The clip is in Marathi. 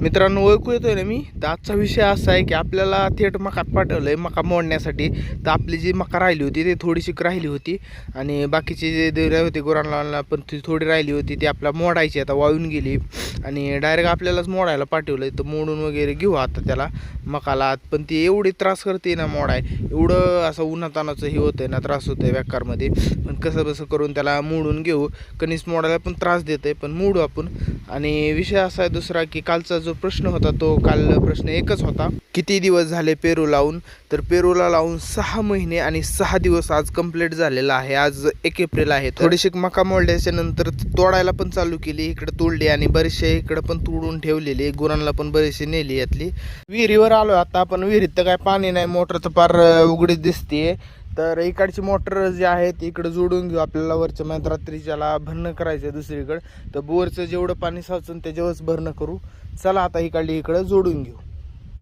मित्रांनो, ओळखू येतोय ना मी. तर आजचा विषय असा आहे की आपल्याला थेट मका पाठवलं आहे मका मोडण्यासाठी. तर आपली जी मका राहिली होती ती थोडीशी राहिली होती आणि बाकीचे जे देरे होते गुरांना पण ती थोडी राहिली होती ती आपल्याला मोडायची. आता वाळून गेली आणि डायरेक्ट आपल्यालाच मोडायला पाठवलं आहे. तर मोडून वगैरे घेऊ आता त्याला मकाला. पण ती एवढी त्रास करते ना मोडाय, एवढं असं उन्हातानाचं हे होतं ना, त्रास होतं आहे बेकारमध्ये. पण कसं बसं करून त्याला मोडून घेऊ. कणीस मोडायला पण त्रास देतं आहे, पण मोडू आपण. आणि विषय असा आहे दुसरा की कालचा जो प्रश्न होता तो काल प्रश्न एकच होता, किती दिवस झाले पेरू लावून. तर पेरूला लावून 6 महिने आणि 6 दिवस आज कंप्लीट झालेला आहे. आज 1 एप्रिल आहे. थोडीशी मका मोडल्याच्या नंतर तोडायला पण चालू केली. इकडे तोडली आणि बरेचसे इकडे पण तोडून ठेवलेली, गुरांना पण बरेचसे नेली. यातली विहिरीवर आलो आता आपण. विहिरीत तर काय पाणी नाही, मोटर तर पार उघडीच दिसते. तर इकडची मोटर जी आहे ती इकडे जोडून घेऊ. आपल्याला वरच्या रात्रीच्याला भरणं करायचं आहे दुसरीकडे. तर बोरचं जेवढं पाणी साचून त्याच्यावरच भरणं करू. चला आता इकडली इकडं जोडून घेऊ.